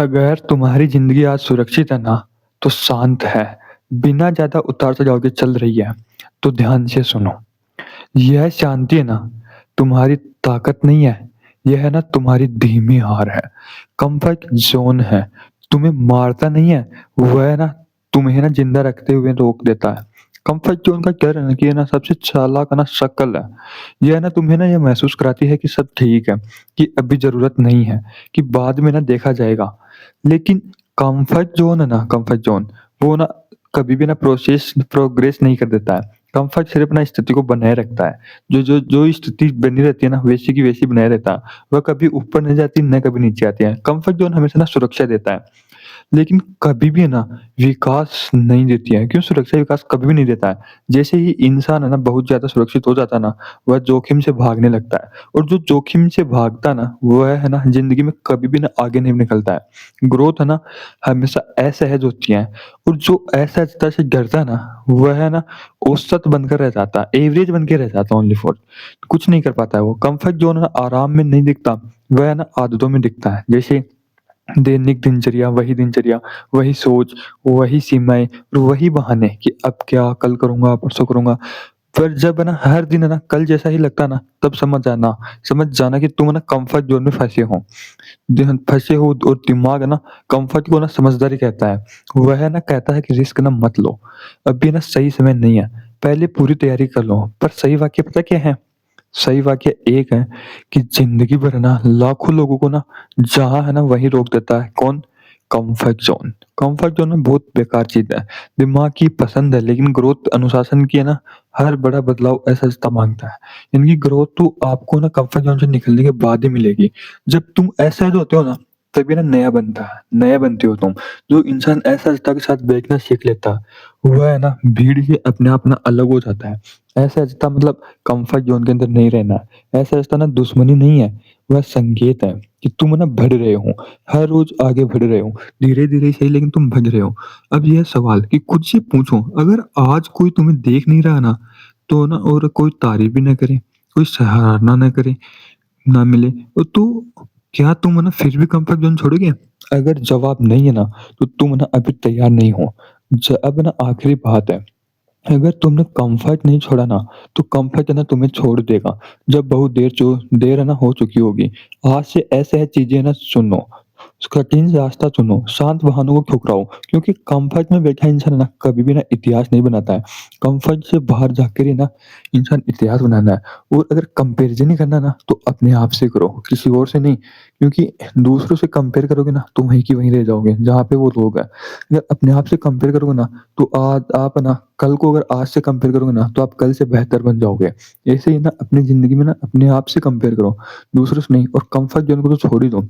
अगर तुम्हारी ज़िंदगी आज सुरक्षित है ना, तो शांत है, बिना ज़्यादा उतार-चढ़ाव के चल रही है, तो ध्यान से सुनो। यह शांति है ना, तुम्हारी ताकत नहीं है, यह है ना तुम्हारी धीमी हार है। कम्फर्ट ज़ोन है, तुम्हें मारता नहीं है, वह है ना तुम्हें ना ज़िंदा रखते हुए रोक देता है। कम्फर्ट ज़ोन का डर है ना कि है ना सबसे चालाक है ना शक्ल है। यह है ना तुम्हें ना ये महसूस कराती है कि सब ठीक है, कि अभी ज़रूरत नहीं है, कि बाद में ना देखा जाएगा। लेकिन कम्फर्ट ज़ोन है ना कम्फर्ट ज़ोन, वो ना कभी भी ना प्रोग्रेस नहीं कर देता है। कम्फर्ट सिर्फ़ ना स्थिति को बनाए रखता है। जो स्थिति बनी रहती है ना वैसी की वैसी बनाए रहता है। वह कभी ऊपर नहीं जाती, ना कभी नीचे आती है। कम्फर्ट ज़ोन हमेशा ना सुरक्षा देता है। लेकिन कभी भी है ना विकास नहीं देती है। क्यों सुरक्षा विकास कभी भी नहीं देता है। जैसे ही इंसान है ना बहुत ज़्यादा सुरक्षित हो जाता है ना, वह जोखिम से भागने लगता है और जो जोखिम से भागता है ना, वह है ना ज़िंदगी में कभी भी ना आगे नहीं निकलता है। ग्रोथ है ना हमेशा असहज होती है और जो असहजता से डरता है ना, वह है ना औसत बनकर रह जाता है, एवरेज बन के रह जाता है ओनली फॉर। कुछ नहीं कर पाता है वो। कम्फर्ट ज़ोन है ना आराम में नहीं दिखता, वह है ना आदतों में दिखता है। जैसे दैनिक दिनचर्या, वही सोच, वही सीमाएँ और वही बहाने कि अब क्या, कल करूँगा, परसों करूँगा। पर जब है ना हर दिन है ना कल जैसा ही लगता है ना, तब समझ जाना कि तुम है ना कम्फर्ट ज़ोन में फँसे हो और दिमाग है ना कम्फर्ट को ना समझदारी कहता है। वह है ना कहता है कि रिस्क ना मत लो, अभी ना सही समय नहीं है, पहले पूरी तैयारी कर लो। पर सही वाक़या पता क्या है? सही वाक़या एक है कि ज़िंदगी भर ना लाखों लोगों को ना जहाँ है ना वहीं रोक देता है। कौन? Comfort zone. कम्फ़र्ट ज़ोन ना बहुत बेकार चीज़ है। दिमाग की पसंद है लेकिन ग्रोथ अनुशासन की है ना हर बड़ा बदलाव असहजता माँगता है। इनकी ग्रोथ तो आपको ना कम्फ़र्ट ज़ोन से निकलने के बाद ही मिलेगी। जब तुम असहज होते हो ना तभी ना नया बनता है, नया बनते हो तुम। जो इंसान असहजता के साथ बैठना सीख लेता है, वह है ना भीड़ से अपने आप ना अलग हो जाता है। असहजता मतलब कम्फर्ट ज़ोन के अंदर नहीं रहना। असहजता ना दुश्मनी नहीं है, वह संकेत है कि तुम ना बढ़ रहे हो, हर रोज़ आगे बढ़ रहे हो, धीरे-धीरे ही सही लेकिन तुम बढ़ रहे हो। अब यह सवाल कि खुद से पूछो, अगर आज कोई तुम्हें देख नहीं रहा ना, तो ना और कोई तारीफ़ भी ना करे, कोई सराहना ना करे, ना मिले, तो क्या तुम है ना फिर भी कम्फर्ट ज़ोन छोड़ोगे? अगर जवाब नहीं है ना, तो तुम ना अभी तैयार नहीं हो। अब ना आखिरी बात है, अगर तुमने कम्फर्ट नहीं छोड़ा ना, तो कम्फर्ट है ना तुम्हें छोड़ देगा, जब बहुत देर है ना हो चुकी होगी। आज से ऐसे चीज़ें ना चुनो, कठिन रास्ता चुनो, शांत बहानों को ठुकराओ, क्योंकि कम्फर्ट में बैठा इंसान ना कभी भी ना इतिहास नहीं बनाता है। कम्फर्ट से बाहर जाकर ही ना इंसान इतिहास बनाना है और अगर कंपैरिज़न ही करना है ना, तो अपने आप से करो, किसी और से नहीं। क्योंकि दूसरों से कंपेयर करोगे ना, तो वहीं की वहीं रह जाओगे, जहाँ पे वो लोग हैं। अगर अपने आप से कंपेयर करोगे ना, तो आज आप है ना कल को अगर आज से कंपेयर करोगे ना, तो आप कल से बेहतर बन जाओगे। ऐसे ही ना अपनी ज़िंदगी में ना अपने आप से कंपेयर करो, दूसरों से नहीं। और कम्फर्ट ज़ोन को तो छोड़ ही दो।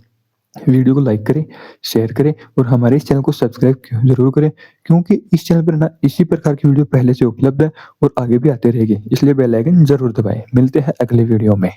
वीडियो को लाइक करें, शेयर करें और हमारे इस चैनल को सब्सक्राइब ज़रूर करें, क्योंकि इस चैनल पर ना इसी प्रकार की वीडियो पहले से उपलब्ध है और आगे भी आते रहेगी। इसलिए बेल आइकन ज़रूर दबाएँ। मिलते हैं अगले वीडियो में।